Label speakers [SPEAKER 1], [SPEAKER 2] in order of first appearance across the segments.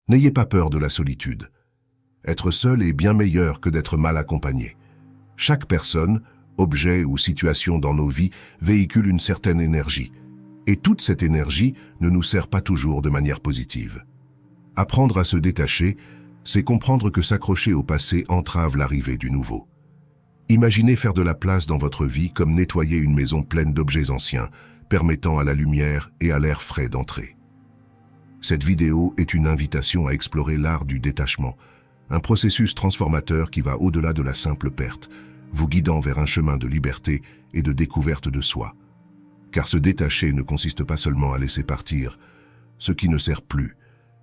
[SPEAKER 1] N'ayez pas peur de la solitude. Être seul est bien meilleur que d'être mal accompagné. Chaque personne, objet ou situation dans nos vies véhicule une certaine énergie. Et toute cette énergie ne nous sert pas toujours de manière positive. Apprendre à se détacher, c'est comprendre que s'accrocher au passé entrave l'arrivée du nouveau. Imaginez faire de la place dans votre vie comme nettoyer une maison pleine d'objets anciens, permettant à la lumière et à l'air frais d'entrer. Cette vidéo est une invitation à explorer l'art du détachement, un processus transformateur qui va au-delà de la simple perte, vous guidant vers un chemin de liberté et de découverte de soi. Car se détacher ne consiste pas seulement à laisser partir ce qui ne sert plus,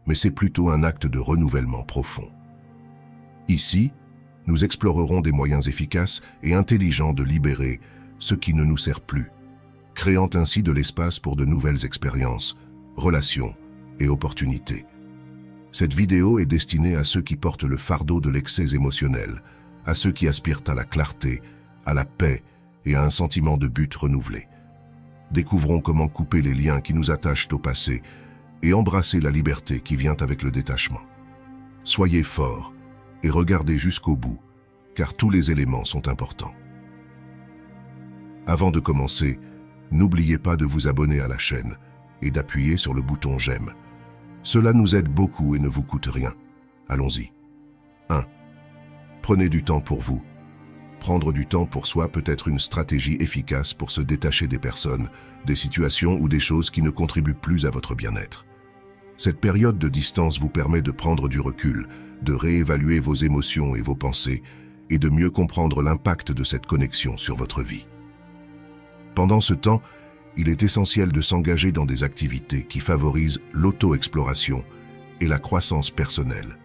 [SPEAKER 1] mais c'est plutôt un acte de renouvellement profond. Ici, nous explorerons des moyens efficaces et intelligents de libérer ce qui ne nous sert plus, créant ainsi de l'espace pour de nouvelles expériences, relations et opportunités. Cette vidéo est destinée à ceux qui portent le fardeau de l'excès émotionnel, à ceux qui aspirent à la clarté, à la paix et à un sentiment de but renouvelé. Découvrons comment couper les liens qui nous attachent au passé et embrasser la liberté qui vient avec le détachement. Soyez forts et regardez jusqu'au bout, car tous les éléments sont importants. Avant de commencer, n'oubliez pas de vous abonner à la chaîne et d'appuyer sur le bouton j'aime. Cela nous aide beaucoup et ne vous coûte rien. Allons-y. 1. Prenez du temps pour vous. Prendre du temps pour soi peut être une stratégie efficace pour se détacher des personnes, des situations ou des choses qui ne contribuent plus à votre bien-être. Cette période de distance vous permet de prendre du recul, de réévaluer vos émotions et vos pensées, et de mieux comprendre l'impact de cette connexion sur votre vie. Pendant ce temps, il est essentiel de s'engager dans des activités qui favorisent l'auto-exploration et la croissance personnelle.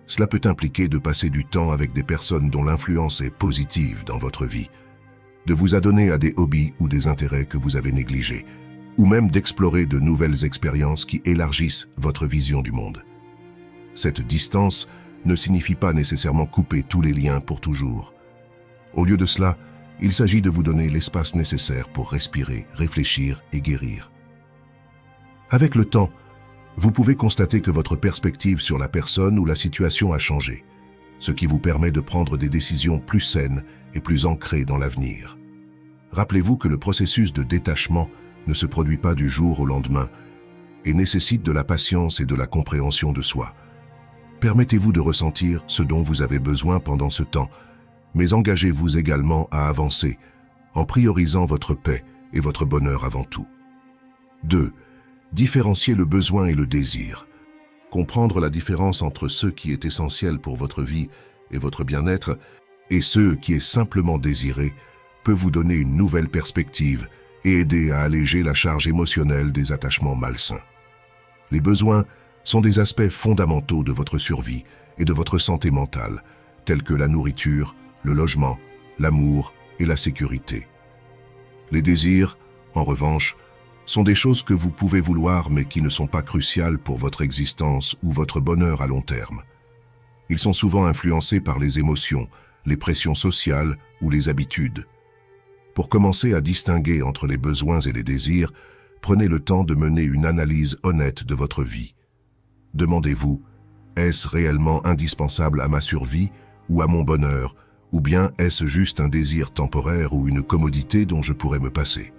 [SPEAKER 1] Cela peut impliquer de passer du temps avec des personnes dont l'influence est positive dans votre vie, de vous adonner à des hobbies ou des intérêts que vous avez négligés, ou même d'explorer de nouvelles expériences qui élargissent votre vision du monde. Cette distance ne signifie pas nécessairement couper tous les liens pour toujours. Au lieu de cela, il s'agit de vous donner l'espace nécessaire pour respirer, réfléchir et guérir. Avec le temps, vous pouvez constater que votre perspective sur la personne ou la situation a changé, ce qui vous permet de prendre des décisions plus saines et plus ancrées dans l'avenir. Rappelez-vous que le processus de détachement ne se produit pas du jour au lendemain et nécessite de la patience et de la compréhension de soi. Permettez-vous de ressentir ce dont vous avez besoin pendant ce temps, mais engagez-vous également à avancer en priorisant votre paix et votre bonheur avant tout. 2. Différencier le besoin et le désir. Comprendre la différence entre ce qui est essentiel pour votre vie et votre bien-être et ce qui est simplement désiré peut vous donner une nouvelle perspective et aider à alléger la charge émotionnelle des attachements malsains. Les besoins sont des aspects fondamentaux de votre survie et de votre santé mentale, tels que la nourriture, le logement, l'amour et la sécurité. Les désirs, en revanche, sont des choses que vous pouvez vouloir mais qui ne sont pas cruciales pour votre existence ou votre bonheur à long terme. Ils sont souvent influencés par les émotions, les pressions sociales ou les habitudes. Pour commencer à distinguer entre les besoins et les désirs, prenez le temps de mener une analyse honnête de votre vie. Demandez-vous, est-ce réellement indispensable à ma survie ou à mon bonheur, ou bien est-ce juste un désir temporaire ou une commodité dont je pourrais me passer?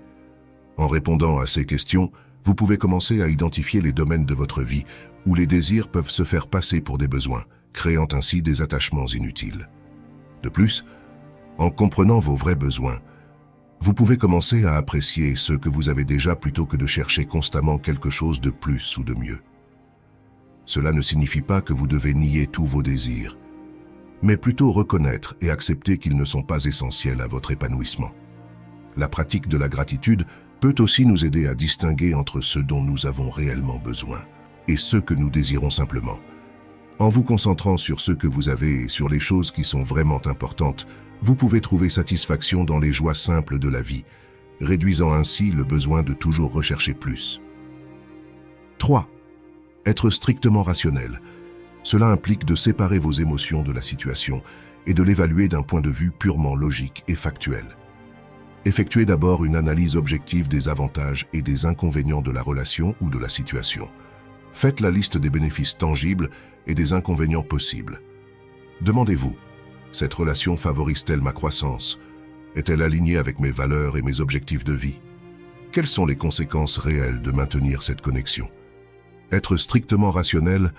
[SPEAKER 1] En répondant à ces questions, vous pouvez commencer à identifier les domaines de votre vie où les désirs peuvent se faire passer pour des besoins, créant ainsi des attachements inutiles. De plus, en comprenant vos vrais besoins, vous pouvez commencer à apprécier ceux que vous avez déjà plutôt que de chercher constamment quelque chose de plus ou de mieux. Cela ne signifie pas que vous devez nier tous vos désirs, mais plutôt reconnaître et accepter qu'ils ne sont pas essentiels à votre épanouissement. La pratique de la gratitude peut aussi nous aider à distinguer entre ce dont nous avons réellement besoin et ce que nous désirons simplement. En vous concentrant sur ce que vous avez et sur les choses qui sont vraiment importantes, vous pouvez trouver satisfaction dans les joies simples de la vie, réduisant ainsi le besoin de toujours rechercher plus. 3. Être strictement rationnel. Cela implique de séparer vos émotions de la situation et de l'évaluer d'un point de vue purement logique et factuel. Effectuez d'abord une analyse objective des avantages et des inconvénients de la relation ou de la situation. Faites la liste des bénéfices tangibles et des inconvénients possibles. Demandez-vous, cette relation favorise-t-elle ma croissance? Est-elle alignée avec mes valeurs et mes objectifs de vie? Quelles sont les conséquences réelles de maintenir cette connexion? Être strictement rationnel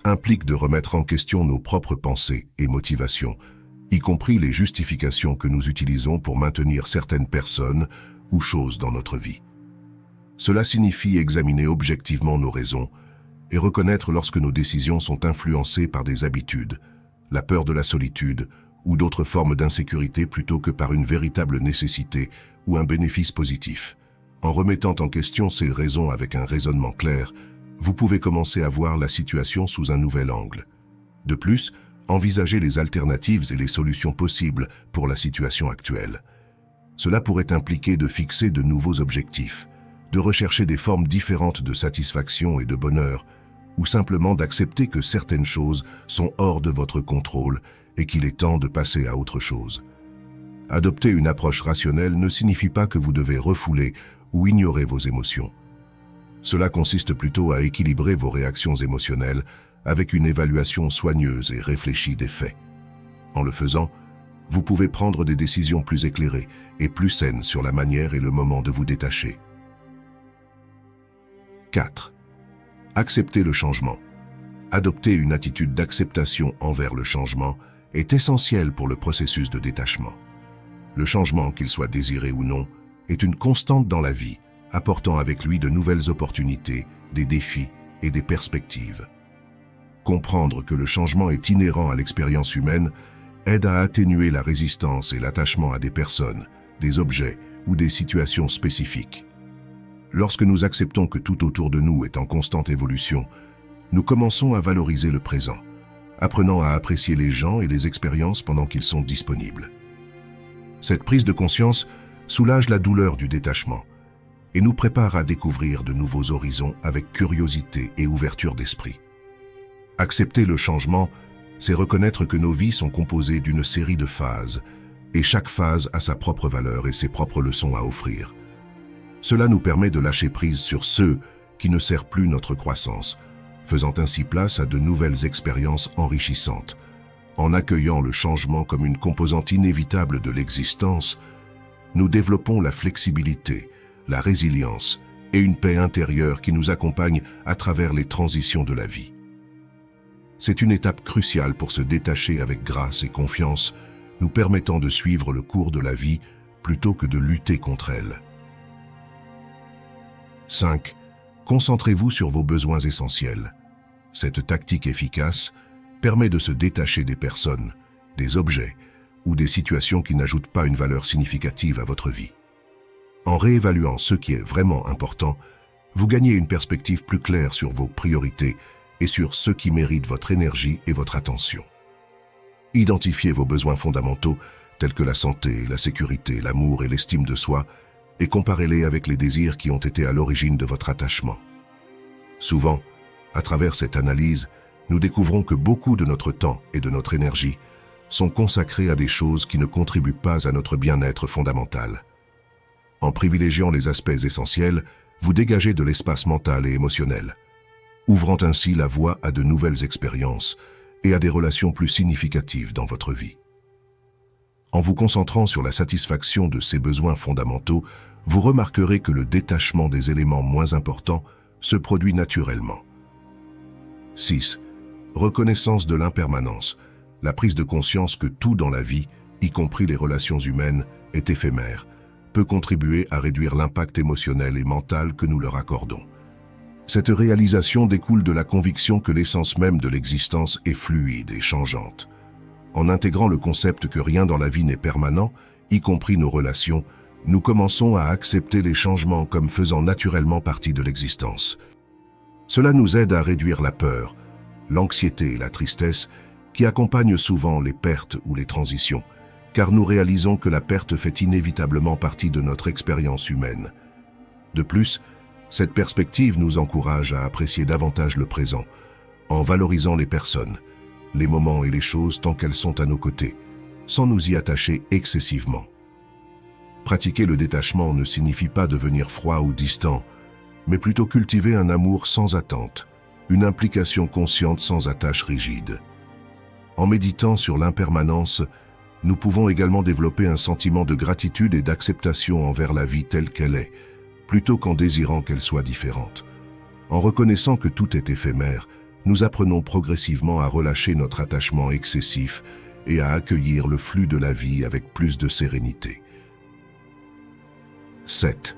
[SPEAKER 1] implique de remettre en question nos propres pensées et motivations, y compris les justifications que nous utilisons pour maintenir certaines personnes ou choses dans notre vie. Cela signifie examiner objectivement nos raisons et reconnaître lorsque nos décisions sont influencées par des habitudes, la peur de la solitude ou d'autres formes d'insécurité plutôt que par une véritable nécessité ou un bénéfice positif. En remettant en question ces raisons avec un raisonnement clair, vous pouvez commencer à voir la situation sous un nouvel angle. De plus, envisagez les alternatives et les solutions possibles pour la situation actuelle. Cela pourrait impliquer de fixer de nouveaux objectifs, de rechercher des formes différentes de satisfaction et de bonheur, ou simplement d'accepter que certaines choses sont hors de votre contrôle et qu'il est temps de passer à autre chose. Adopter une approche rationnelle ne signifie pas que vous devez refouler ou ignorer vos émotions. Cela consiste plutôt à équilibrer vos réactions émotionnelles avec une évaluation soigneuse et réfléchie des faits. En le faisant, vous pouvez prendre des décisions plus éclairées et plus saines sur la manière et le moment de vous détacher. 4. Accepter le changement. Adopter une attitude d'acceptation envers le changement est essentiel pour le processus de détachement. Le changement, qu'il soit désiré ou non, est une constante dans la vie, apportant avec lui de nouvelles opportunités, des défis et des perspectives. Comprendre que le changement est inhérent à l'expérience humaine aide à atténuer la résistance et l'attachement à des personnes, des objets ou des situations spécifiques. Lorsque nous acceptons que tout autour de nous est en constante évolution, nous commençons à valoriser le présent, apprenant à apprécier les gens et les expériences pendant qu'ils sont disponibles. Cette prise de conscience soulage la douleur du détachement et nous prépare à découvrir de nouveaux horizons avec curiosité et ouverture d'esprit. Accepter le changement, c'est reconnaître que nos vies sont composées d'une série de phases, et chaque phase a sa propre valeur et ses propres leçons à offrir. Cela nous permet de lâcher prise sur ceux qui ne servent plus notre croissance, faisant ainsi place à de nouvelles expériences enrichissantes. En accueillant le changement comme une composante inévitable de l'existence, nous développons la flexibilité, la résilience et une paix intérieure qui nous accompagne à travers les transitions de la vie. C'est une étape cruciale pour se détacher avec grâce et confiance, nous permettant de suivre le cours de la vie plutôt que de lutter contre elle. 5. Concentrez-vous sur vos besoins essentiels. Cette tactique efficace permet de se détacher des personnes, des objets ou des situations qui n'ajoutent pas une valeur significative à votre vie. En réévaluant ce qui est vraiment important, vous gagnez une perspective plus claire sur vos priorités et sur ce qui mérite votre énergie et votre attention. Identifiez vos besoins fondamentaux tels que la santé, la sécurité, l'amour et l'estime de soi et comparez-les avec les désirs qui ont été à l'origine de votre attachement. Souvent, à travers cette analyse, nous découvrons que beaucoup de notre temps et de notre énergie sont consacrés à des choses qui ne contribuent pas à notre bien-être fondamental. En privilégiant les aspects essentiels, vous dégagez de l'espace mental et émotionnel, ouvrant ainsi la voie à de nouvelles expériences et à des relations plus significatives dans votre vie. En vous concentrant sur la satisfaction de ces besoins fondamentaux, vous remarquerez que le détachement des éléments moins importants se produit naturellement. 6. Reconnaissance de l'impermanence, la prise de conscience que tout dans la vie, y compris les relations humaines, est éphémère, peut contribuer à réduire l'impact émotionnel et mental que nous leur accordons. Cette réalisation découle de la conviction que l'essence même de l'existence est fluide et changeante. En intégrant le concept que rien dans la vie n'est permanent, y compris nos relations, nous commençons à accepter les changements comme faisant naturellement partie de l'existence. Cela nous aide à réduire la peur, l'anxiété et la tristesse qui accompagnent souvent les pertes ou les transitions, car nous réalisons que la perte fait inévitablement partie de notre expérience humaine. De plus, cette perspective nous encourage à apprécier davantage le présent, en valorisant les personnes, les moments et les choses tant qu'elles sont à nos côtés, sans nous y attacher excessivement. Pratiquer le détachement ne signifie pas devenir froid ou distant, mais plutôt cultiver un amour sans attente, une implication consciente sans attache rigide. En méditant sur l'impermanence, nous pouvons également développer un sentiment de gratitude et d'acceptation envers la vie telle qu'elle est, plutôt qu'en désirant qu'elle soit différente. En reconnaissant que tout est éphémère, nous apprenons progressivement à relâcher notre attachement excessif et à accueillir le flux de la vie avec plus de sérénité. 7.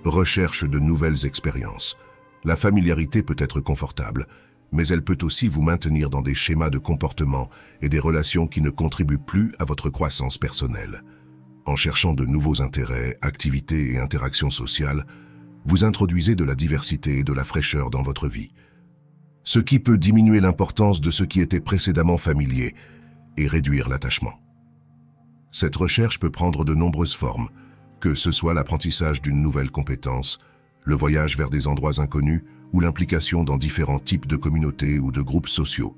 [SPEAKER 1] Recherche de nouvelles expériences. La familiarité peut être confortable, mais elle peut aussi vous maintenir dans des schémas de comportement et des relations qui ne contribuent plus à votre croissance personnelle. En cherchant de nouveaux intérêts, activités et interactions sociales, vous introduisez de la diversité et de la fraîcheur dans votre vie, ce qui peut diminuer l'importance de ce qui était précédemment familier et réduire l'attachement. Cette recherche peut prendre de nombreuses formes, que ce soit l'apprentissage d'une nouvelle compétence, le voyage vers des endroits inconnus ou l'implication dans différents types de communautés ou de groupes sociaux.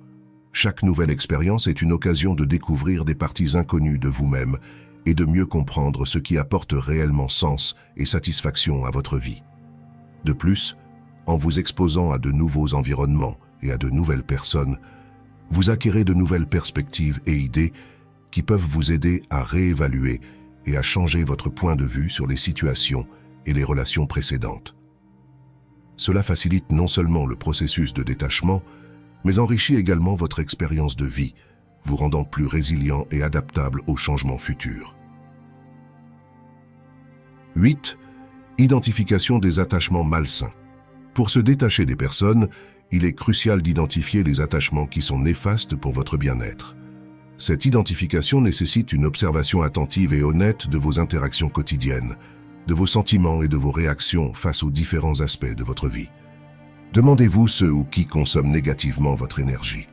[SPEAKER 1] Chaque nouvelle expérience est une occasion de découvrir des parties inconnues de vous-même et de mieux comprendre ce qui apporte réellement sens et satisfaction à votre vie. De plus, en vous exposant à de nouveaux environnements et à de nouvelles personnes, vous acquérez de nouvelles perspectives et idées qui peuvent vous aider à réévaluer et à changer votre point de vue sur les situations et les relations précédentes. Cela facilite non seulement le processus de détachement, mais enrichit également votre expérience de vie, vous rendant plus résilient et adaptable aux changements futurs. 8. Identification des attachements malsains. Pour se détacher des personnes, il est crucial d'identifier les attachements qui sont néfastes pour votre bien-être. Cette identification nécessite une observation attentive et honnête de vos interactions quotidiennes, de vos sentiments et de vos réactions face aux différents aspects de votre vie. Demandez-vous ceux ou qui consomment négativement votre énergie.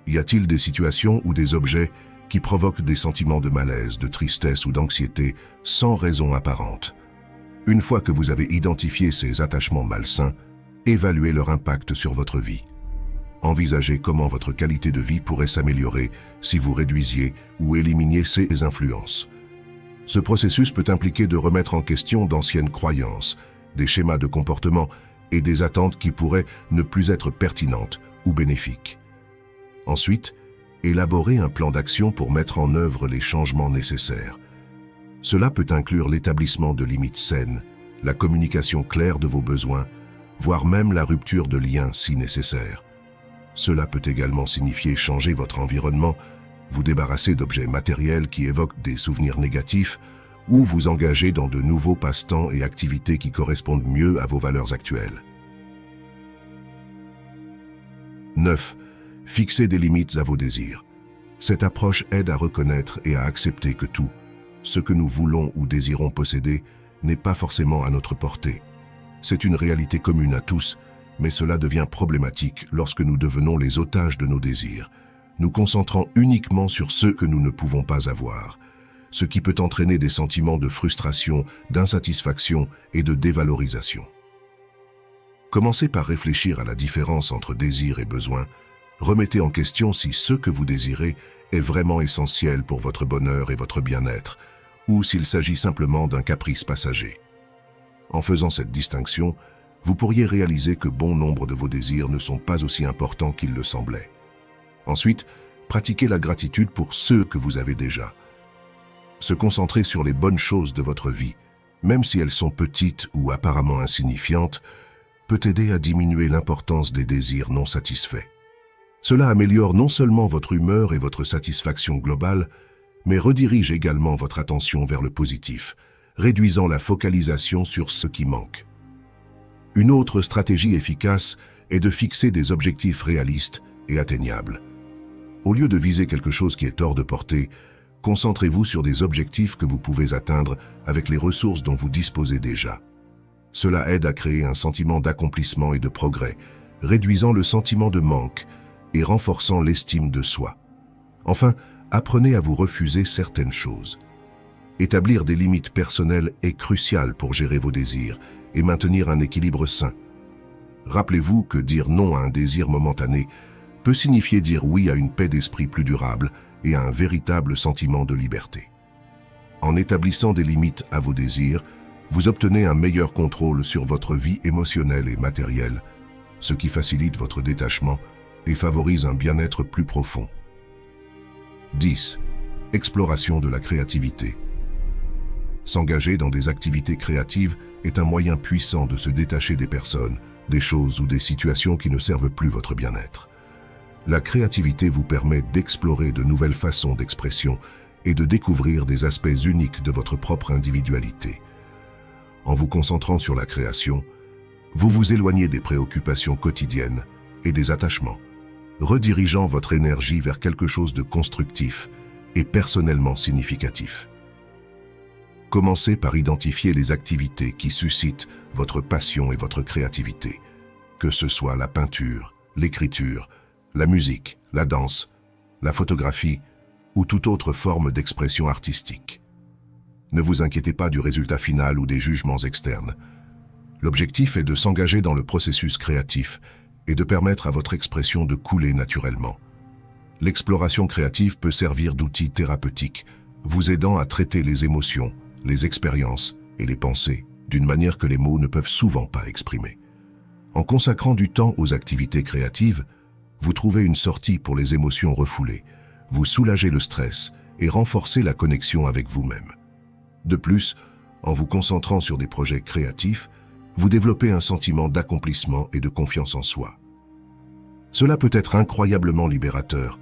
[SPEAKER 1] Y a-t-il des situations ou des objets qui provoquent des sentiments de malaise, de tristesse ou d'anxiété sans raison apparente? Une fois que vous avez identifié ces attachements malsains, évaluez leur impact sur votre vie. Envisagez comment votre qualité de vie pourrait s'améliorer si vous réduisiez ou éliminiez ces influences. Ce processus peut impliquer de remettre en question d'anciennes croyances, des schémas de comportement et des attentes qui pourraient ne plus être pertinentes ou bénéfiques. Ensuite, élaborez un plan d'action pour mettre en œuvre les changements nécessaires. Cela peut inclure l'établissement de limites saines, la communication claire de vos besoins, voire même la rupture de liens si nécessaire. Cela peut également signifier changer votre environnement, vous débarrasser d'objets matériels qui évoquent des souvenirs négatifs ou vous engager dans de nouveaux passe-temps et activités qui correspondent mieux à vos valeurs actuelles. 9. Fixez des limites à vos désirs. Cette approche aide à reconnaître et à accepter que tout, ce que nous voulons ou désirons posséder, n'est pas forcément à notre portée. C'est une réalité commune à tous, mais cela devient problématique lorsque nous devenons les otages de nos désirs, nous concentrant uniquement sur ceux que nous ne pouvons pas avoir, ce qui peut entraîner des sentiments de frustration, d'insatisfaction et de dévalorisation. Commencez par réfléchir à la différence entre désir et besoin. Remettez en question si ce que vous désirez est vraiment essentiel pour votre bonheur et votre bien-être, ou s'il s'agit simplement d'un caprice passager. En faisant cette distinction, vous pourriez réaliser que bon nombre de vos désirs ne sont pas aussi importants qu'ils le semblaient. Ensuite, pratiquez la gratitude pour ceux que vous avez déjà. Se concentrer sur les bonnes choses de votre vie, même si elles sont petites ou apparemment insignifiantes, peut aider à diminuer l'importance des désirs non satisfaits. Cela améliore non seulement votre humeur et votre satisfaction globale, mais redirige également votre attention vers le positif, réduisant la focalisation sur ce qui manque. Une autre stratégie efficace est de fixer des objectifs réalistes et atteignables. Au lieu de viser quelque chose qui est hors de portée, concentrez-vous sur des objectifs que vous pouvez atteindre avec les ressources dont vous disposez déjà. Cela aide à créer un sentiment d'accomplissement et de progrès, réduisant le sentiment de manque et renforçant l'estime de soi. Enfin, apprenez à vous refuser certaines choses. Établir des limites personnelles est crucial pour gérer vos désirs et maintenir un équilibre sain. Rappelez-vous que dire non à un désir momentané peut signifier dire oui à une paix d'esprit plus durable et à un véritable sentiment de liberté. En établissant des limites à vos désirs, vous obtenez un meilleur contrôle sur votre vie émotionnelle et matérielle, ce qui facilite votre détachement et favorise un bien-être plus profond. 10. Exploration de la créativité. S'engager dans des activités créatives est un moyen puissant de se détacher des personnes, des choses ou des situations qui ne servent plus votre bien-être. La créativité vous permet d'explorer de nouvelles façons d'expression et de découvrir des aspects uniques de votre propre individualité. En vous concentrant sur la création, vous vous éloignez des préoccupations quotidiennes et des attachements, redirigeant votre énergie vers quelque chose de constructif et personnellement significatif. Commencez par identifier les activités qui suscitent votre passion et votre créativité, que ce soit la peinture, l'écriture, la musique, la danse, la photographie ou toute autre forme d'expression artistique. Ne vous inquiétez pas du résultat final ou des jugements externes. L'objectif est de s'engager dans le processus créatif et de permettre à votre expression de couler naturellement. L'exploration créative peut servir d'outil thérapeutique, vous aidant à traiter les émotions, les expériences et les pensées d'une manière que les mots ne peuvent souvent pas exprimer. En consacrant du temps aux activités créatives, vous trouvez une sortie pour les émotions refoulées, vous soulagez le stress et renforcez la connexion avec vous-même. De plus, en vous concentrant sur des projets créatifs, vous développez un sentiment d'accomplissement et de confiance en soi. Cela peut être incroyablement libérateur,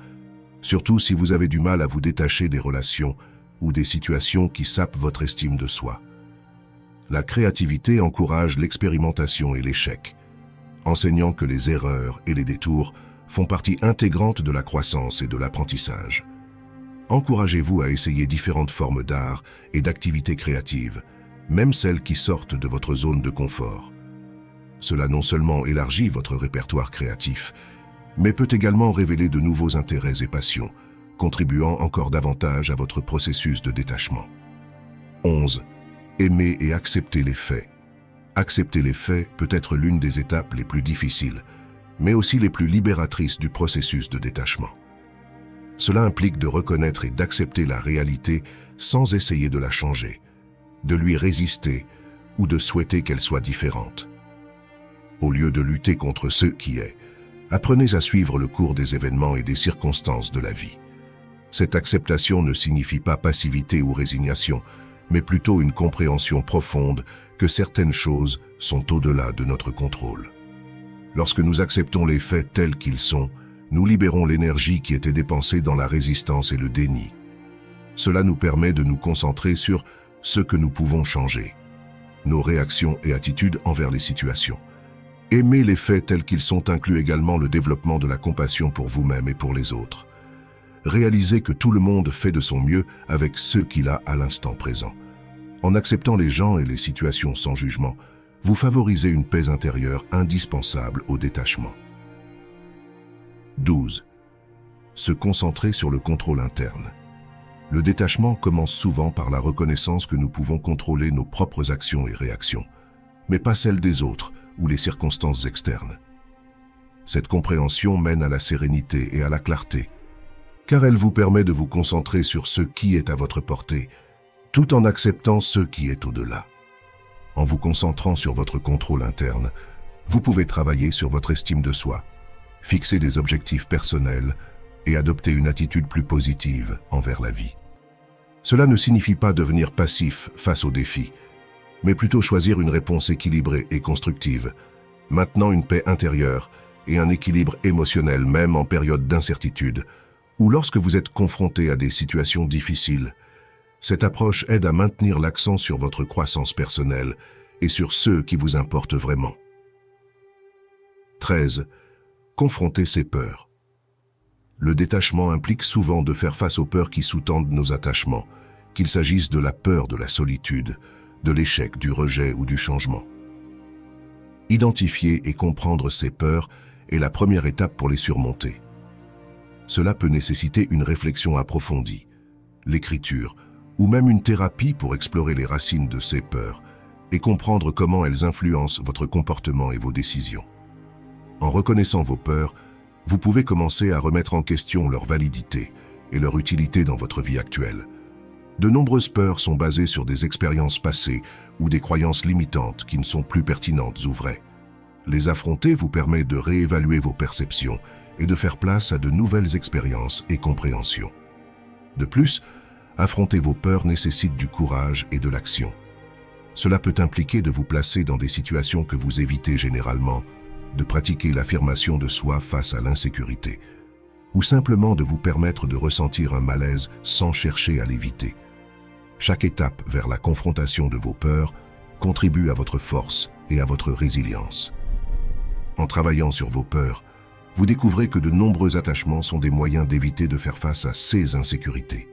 [SPEAKER 1] surtout si vous avez du mal à vous détacher des relations ou des situations qui sapent votre estime de soi. La créativité encourage l'expérimentation et l'échec, enseignant que les erreurs et les détours font partie intégrante de la croissance et de l'apprentissage. Encouragez-vous à essayer différentes formes d'art et d'activités créatives, même celles qui sortent de votre zone de confort. Cela non seulement élargit votre répertoire créatif, mais peut également révéler de nouveaux intérêts et passions, contribuant encore davantage à votre processus de détachement. 11. Aimer et accepter les faits. Accepter les faits peut être l'une des étapes les plus difficiles, mais aussi les plus libératrices du processus de détachement. Cela implique de reconnaître et d'accepter la réalité sans essayer de la changer, de lui résister ou de souhaiter qu'elle soit différente. Au lieu de lutter contre ce qui est, apprenez à suivre le cours des événements et des circonstances de la vie. Cette acceptation ne signifie pas passivité ou résignation, mais plutôt une compréhension profonde que certaines choses sont au-delà de notre contrôle. Lorsque nous acceptons les faits tels qu'ils sont, nous libérons l'énergie qui était dépensée dans la résistance et le déni. Cela nous permet de nous concentrer sur ce que nous pouvons changer, nos réactions et attitudes envers les situations. Aimer les faits tels qu'ils sont inclut également le développement de la compassion pour vous-même et pour les autres. Réalisez que tout le monde fait de son mieux avec ce qu'il a à l'instant présent. En acceptant les gens et les situations sans jugement, vous favorisez une paix intérieure indispensable au détachement. 12. Se concentrer sur le contrôle interne. Le détachement commence souvent par la reconnaissance que nous pouvons contrôler nos propres actions et réactions, mais pas celles des autres ou les circonstances externes. Cette compréhension mène à la sérénité et à la clarté, car elle vous permet de vous concentrer sur ce qui est à votre portée, tout en acceptant ce qui est au-delà. En vous concentrant sur votre contrôle interne, vous pouvez travailler sur votre estime de soi, fixer des objectifs personnels et adopter une attitude plus positive envers la vie. Cela ne signifie pas devenir passif face aux défis, mais plutôt choisir une réponse équilibrée et constructive, maintenant une paix intérieure et un équilibre émotionnel même en période d'incertitude, ou lorsque vous êtes confronté à des situations difficiles. Cette approche aide à maintenir l'accent sur votre croissance personnelle et sur ceux qui vous importent vraiment. 13. Confronter ses peurs. Le détachement implique souvent de faire face aux peurs qui sous-tendent nos attachements, qu'il s'agisse de la peur de la solitude, de l'échec, du rejet ou du changement. Identifier et comprendre ces peurs est la première étape pour les surmonter. Cela peut nécessiter une réflexion approfondie, l'écriture, ou même une thérapie pour explorer les racines de ces peurs et comprendre comment elles influencent votre comportement et vos décisions. En reconnaissant vos peurs, vous pouvez commencer à remettre en question leur validité et leur utilité dans votre vie actuelle. De nombreuses peurs sont basées sur des expériences passées ou des croyances limitantes qui ne sont plus pertinentes ou vraies. Les affronter vous permet de réévaluer vos perceptions et de faire place à de nouvelles expériences et compréhensions. De plus, affronter vos peurs nécessite du courage et de l'action. Cela peut impliquer de vous placer dans des situations que vous évitez généralement, de pratiquer l'affirmation de soi face à l'insécurité, ou simplement de vous permettre de ressentir un malaise sans chercher à l'éviter. Chaque étape vers la confrontation de vos peurs contribue à votre force et à votre résilience. En travaillant sur vos peurs, vous découvrez que de nombreux attachements sont des moyens d'éviter de faire face à ces insécurités.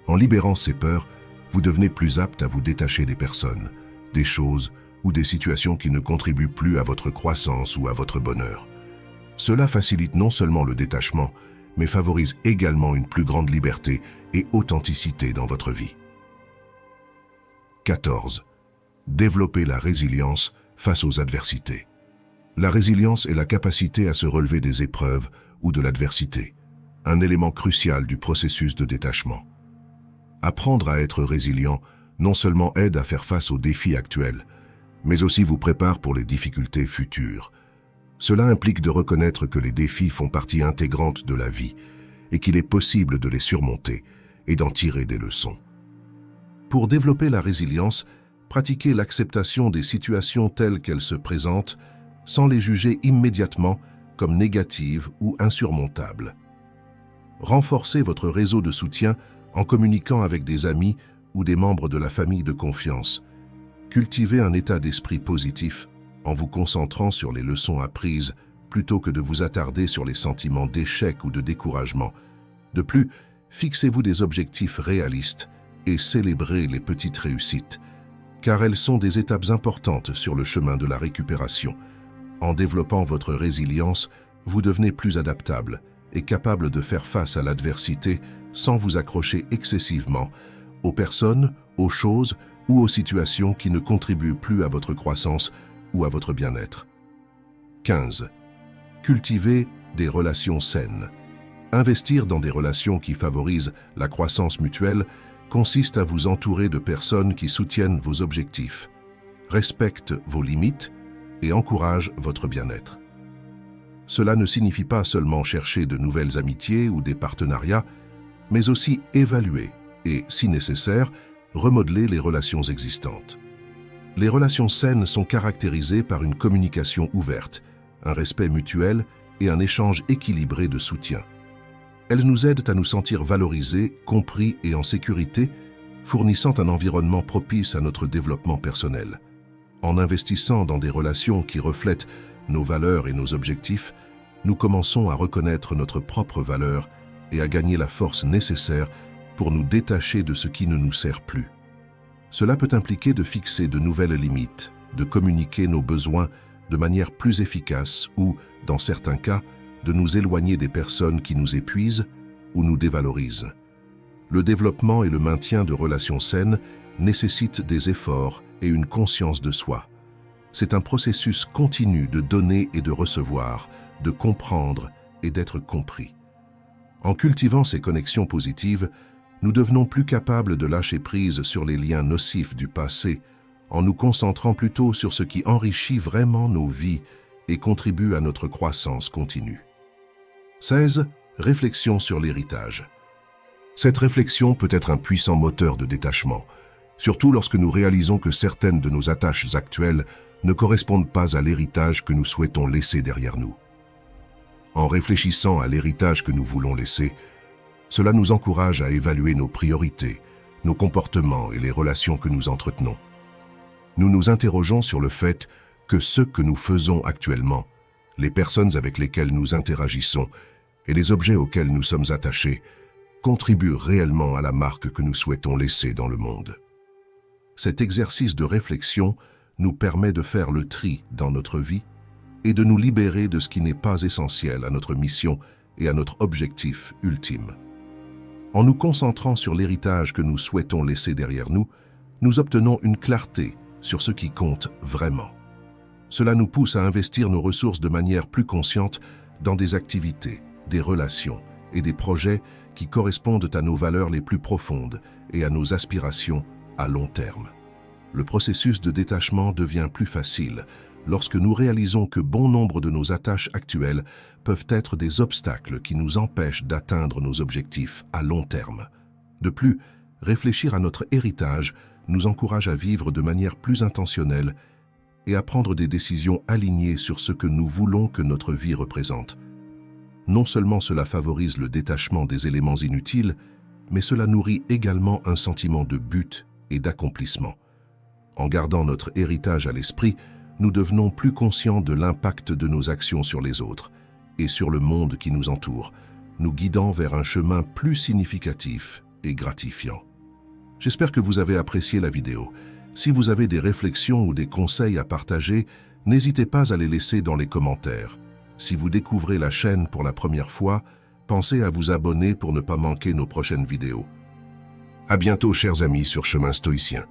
[SPEAKER 1] En libérant ces peurs, vous devenez plus apte à vous détacher des personnes, des choses ou des situations qui ne contribuent plus à votre croissance ou à votre bonheur. Cela facilite non seulement le détachement, mais favorise également une plus grande liberté et authenticité dans votre vie. 14. Développer la résilience face aux adversités. La résilience est la capacité à se relever des épreuves ou de l'adversité, un élément crucial du processus de détachement. Apprendre à être résilient non seulement aide à faire face aux défis actuels, mais aussi vous prépare pour les difficultés futures. Cela implique de reconnaître que les défis font partie intégrante de la vie et qu'il est possible de les surmonter et d'en tirer des leçons. Pour développer la résilience, pratiquez l'acceptation des situations telles qu'elles se présentent sans les juger immédiatement comme négatives ou insurmontables. Renforcez votre réseau de soutien en communiquant avec des amis ou des membres de la famille de confiance. Cultivez un état d'esprit positif en vous concentrant sur les leçons apprises plutôt que de vous attarder sur les sentiments d'échec ou de découragement. De plus, fixez-vous des objectifs réalistes et célébrez les petites réussites, car elles sont des étapes importantes sur le chemin de la récupération. En développant votre résilience, vous devenez plus adaptable et capable de faire face à l'adversité sans vous accrocher excessivement aux personnes, aux choses ou aux situations qui ne contribuent plus à votre croissance ou à votre bien-être. 15. Cultivez des relations saines. Investir dans des relations qui favorisent la croissance mutuelle consiste à vous entourer de personnes qui soutiennent vos objectifs, respectent vos limites et encouragent votre bien-être. Cela ne signifie pas seulement chercher de nouvelles amitiés ou des partenariats, mais aussi évaluer et, si nécessaire, remodeler les relations existantes. Les relations saines sont caractérisées par une communication ouverte, un respect mutuel et un échange équilibré de soutien. Elles nous aident à nous sentir valorisés, compris et en sécurité, fournissant un environnement propice à notre développement personnel. En investissant dans des relations qui reflètent nos valeurs et nos objectifs, nous commençons à reconnaître notre propre valeur et à gagner la force nécessaire pour nous détacher de ce qui ne nous sert plus. Cela peut impliquer de fixer de nouvelles limites, de communiquer nos besoins de manière plus efficace ou, dans certains cas, de nous éloigner des personnes qui nous épuisent ou nous dévalorisent. Le développement et le maintien de relations saines nécessitent des efforts et une conscience de soi. C'est un processus continu de donner et de recevoir, de comprendre et d'être compris. En cultivant ces connexions positives, nous devenons plus capables de lâcher prise sur les liens nocifs du passé, en nous concentrant plutôt sur ce qui enrichit vraiment nos vies et contribue à notre croissance continue. 16. Réflexion sur l'héritage. Cette réflexion peut être un puissant moteur de détachement, surtout lorsque nous réalisons que certaines de nos attaches actuelles ne correspondent pas à l'héritage que nous souhaitons laisser derrière nous. En réfléchissant à l'héritage que nous voulons laisser, cela nous encourage à évaluer nos priorités, nos comportements et les relations que nous entretenons. Nous nous interrogeons sur le fait que ce que nous faisons actuellement, les personnes avec lesquelles nous interagissons et les objets auxquels nous sommes attachés contribuent réellement à la marque que nous souhaitons laisser dans le monde. Cet exercice de réflexion nous permet de faire le tri dans notre vie et de nous libérer de ce qui n'est pas essentiel à notre mission et à notre objectif ultime. En nous concentrant sur l'héritage que nous souhaitons laisser derrière nous, nous obtenons une clarté sur ce qui compte vraiment. Cela nous pousse à investir nos ressources de manière plus consciente dans des activités, des relations et des projets qui correspondent à nos valeurs les plus profondes et à nos aspirations à long terme. Le processus de détachement devient plus facile lorsque nous réalisons que bon nombre de nos attaches actuelles peuvent être des obstacles qui nous empêchent d'atteindre nos objectifs à long terme. De plus, réfléchir à notre héritage nous encourage à vivre de manière plus intentionnelle et à prendre des décisions alignées sur ce que nous voulons que notre vie représente. Non seulement cela favorise le détachement des éléments inutiles, mais cela nourrit également un sentiment de but et d'accomplissement. En gardant notre héritage à l'esprit, nous devenons plus conscients de l'impact de nos actions sur les autres et sur le monde qui nous entoure, nous guidant vers un chemin plus significatif et gratifiant. J'espère que vous avez apprécié la vidéo. Si vous avez des réflexions ou des conseils à partager, n'hésitez pas à les laisser dans les commentaires. Si vous découvrez la chaîne pour la première fois, pensez à vous abonner pour ne pas manquer nos prochaines vidéos. À bientôt, chers amis, sur Chemin Stoïcien.